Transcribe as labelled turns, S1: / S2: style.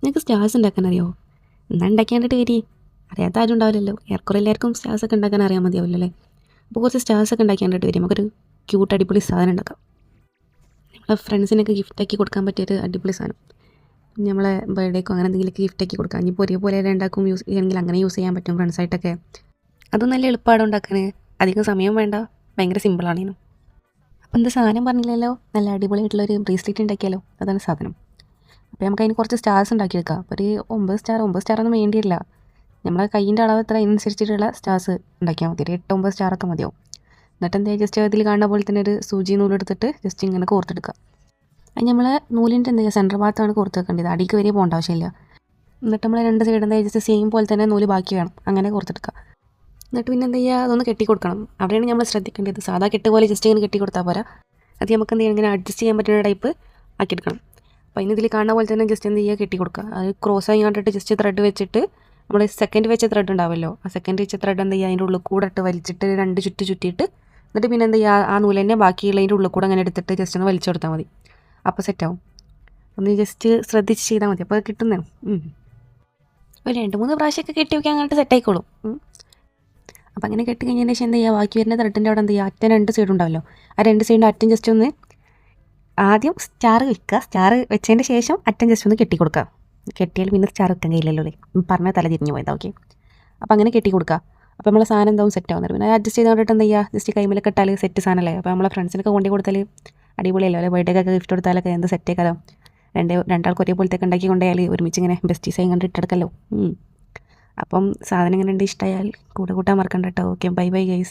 S1: നിങ്ങൾക്ക് സ്റ്റാർസ് ഉണ്ടാക്കാൻ അറിയാമോ? എന്നാൽ ഉണ്ടാക്കി കണ്ടിട്ട് വരി. അറിയാത്ത ആരും ഉണ്ടാവില്ലല്ലോ. ഏറെക്കുറെ എല്ലാവർക്കും സ്റ്റാർസൊക്കെ ഉണ്ടാക്കാൻ അറിയാൻ മതിയാവില്ല അല്ലേ? അപ്പോൾ കുറച്ച് സ്റ്റാർസൊക്കെ ഉണ്ടാക്കി കണ്ടിട്ട് വരും. നമുക്കൊരു ക്യൂട്ട് അടിപൊളി സാധനം ഉണ്ടാക്കാം. നമ്മളെ ഫ്രണ്ട്സിനൊക്കെ ഗിഫ്റ്റാക്കി കൊടുക്കാൻ പറ്റിയൊരു അടിപൊളി സാധനം. നമ്മളെ ബർത്ത്ഡേക്കോ അങ്ങനെ എന്തെങ്കിലുമൊക്കെ ഗിഫ്റ്റാക്കി കൊടുക്കാം. ഇനിയിപ്പോൾ ഒരേപോലെ രണ്ടാക്കും യൂസ് ചെയ്യണമെങ്കിൽ അങ്ങനെ യൂസ് ചെയ്യാൻ പറ്റും ഫ്രണ്ട്സായിട്ടൊക്കെ. അതും നല്ല എളുപ്പമാണ് ഉണ്ടാക്കാൻ. അധികം സമയം വേണ്ട. ഭയങ്കര സിമ്പിളാണേനും. അപ്പോൾ എന്താ സാധനം പറഞ്ഞില്ലല്ലോ? നല്ല അടിപൊളിയായിട്ടുള്ളൊരു ബ്രേസ്ലെറ്റ് ഉണ്ടാക്കിയാലോ? അതാണ് സാധനം. അപ്പോൾ നമുക്ക് അതിന് കുറച്ച് സ്റ്റാർസ് ഉണ്ടാക്കിയെടുക്കാം. അപ്പോൾ ഒരു 9 സ്റ്റാറൊന്നും വേണ്ടിയില്ല. നമ്മളെ കയ്യിൻ്റെ അളവ് എത്ര അതിനനുസരിച്ചിട്ടുള്ള സ്റ്റാർസ് ഉണ്ടാക്കിയാൽ മതി. ഒരു 8-9 സ്റ്റാറൊക്കെ മതിയാവും. എന്നിട്ട് എന്താ ജസ്റ്റ് അതിൽ കാണുന്ന പോലെ തന്നെ ഒരു സൂചി നൂലെടുത്തിട്ട് ജസ്റ്റ് ഇങ്ങനെ കോർത്തെടുക്കുക. അത് നമ്മൾ നൂലിൻ്റെ എന്താ ചെയ്യുക, സെൻറ്റർ ഭാഗത്താണ് കോർത്ത് വെക്കേണ്ടത്. അടിക്ക് വരെ പോകേണ്ട ആവശ്യമില്ല. എന്നിട്ട് നമ്മൾ രണ്ട് സൈഡ് എന്താ ജസ്റ്റ് സെയിം പോലെ തന്നെ നൂല് ബാക്കി വേണം. അങ്ങനെ കോർത്തെടുക്കുക. എന്നിട്ട് പിന്നെ എന്താ ചെയ്യുക, അതൊന്ന് കെട്ടി കൊടുക്കണം. അവിടെയാണ് നമ്മൾ ശ്രദ്ധിക്കേണ്ടത്. സാധാ കെട്ട് പോലെ ജസ്റ്റ് ഇങ്ങനെ കെട്ടി കൊടുത്താൽ പോരാ. അത് നമുക്ക് എന്ത് ചെയ്യണം, ഇങ്ങനെ അഡ്ജസ്റ്റ് ചെയ്യാൻ പറ്റുന്ന ടൈപ്പ് ആക്കിയെടുക്കണം. അപ്പോൾ അതിന് ഇതിൽ കാണുന്ന പോലെ തന്നെ ജസ്റ്റ് എന്ത് ചെയ്യുക, കെട്ടി കൊടുക്കുക. അത് ക്രോസ് ആയി കണ്ടിട്ട് ജസ്റ്റ് ത്രെഡ് വെച്ചിട്ട് നമ്മൾ സെക്കൻഡ് വെച്ച ത്രെഡ് ഉണ്ടാവുമല്ലോ, ആ സെക്കൻഡ് വെച്ച ത്രെഡ് എന്ത് ചെയ്യുക, അതിൻ്റെ ഉള്ളിൽ കൂടെ ഇട്ട് വലിച്ചിട്ട് രണ്ട് ചുറ്റിയിട്ട് എന്നിട്ട് പിന്നെ എന്ത് ചെയ്യുക, ആ നൂല് തന്നെ ബാക്കിയുള്ളതിൻ്റെ ഉള്ളിൽ കൂടെ അങ്ങനെ എടുത്തിട്ട് ജസ്റ്റ് ഒന്ന് വലിച്ചു കൊടുത്താൽ മതി. അപ്പോൾ സെറ്റാവും. ഒന്ന് ജസ്റ്റ് ശ്രദ്ധിച്ച് ചെയ്താൽ മതി. അപ്പോൾ അത് കിട്ടുന്നേ. ഒരു 2-3 പ്രാവശ്യമൊക്കെ കെട്ടി വയ്ക്കാൻ അങ്ങോട്ട് സെറ്റായിക്കോളും. അപ്പോൾ അങ്ങനെ കെട്ടി കഴിഞ്ഞതിന് ശേഷം എന്ത് ചെയ്യുക, ബാക്കി വരുന്ന ത്രെഡിൻ്റെ അവിടെ എന്ത് ചെയ്യുക, അറ്റം രണ്ട് സൈഡ് ഉണ്ടാവല്ലോ, ആ രണ്ട് സൈഡിൻ്റെ അറ്റം ജസ്റ്റ് ഒന്ന് ആദ്യം സ്റ്റാർ വെക്കുക. സ്റ്റാർ വെച്ചതിൻ്റെ ശേഷം അറ്റം ജസ്റ്റ് ഒന്ന് കെട്ടി കൊടുക്കുക. കെട്ടിയാൽ പിന്നെ സ്റ്റാർ വെക്കാൻ കഴിയില്ലല്ലോ അല്ലേ, പറഞ്ഞാൽ തല തിരിഞ്ഞു പോയതാ. ഓക്കെ, അപ്പോൾ അങ്ങനെ കെട്ടി കൊടുക്കുക. അപ്പോൾ നമ്മളെ സാധനം എന്താവും സെറ്റ് ആവുന്നത്. പിന്നെ അഡ്ജസ്റ്റ് ചെയ്ത് കണ്ടിട്ട് എന്ത് ചെയ്യുക, ജസ്റ്റ് കൈമേലൊക്കെ ഇട്ടാൽ സെറ്റ് സാധനമല്ലേ. അപ്പോൾ നമ്മളെ ഫ്രണ്ട്സിനൊക്കെ കൊണ്ടു കൊടുത്താൽ അടിപൊളിയല്ലോ അല്ലേ. ബർത്ത്ഡേക്കൊക്കെ ഗിഫ്റ്റ് കൊടുത്താലൊക്കെ എന്ത് സെറ്റേക്കാലോ. രണ്ടാൾക്ക് ഒരേപോലത്തേക്ക് ഉണ്ടാക്കി കൊണ്ടുപോയാൽ ഒരുമിച്ച് ഇങ്ങനെ ബെസ്റ്റ് സൈൻ കണ്ടിട്ട് എടുക്കല്ലോ. അപ്പം സാധനം ഇങ്ങനെ ഉണ്ട്, ഇഷ്ടമായാൽ കൂടെ കൂട്ടാൻ മറക്കണ്ട കേട്ടോ. Okay, bye bye guys.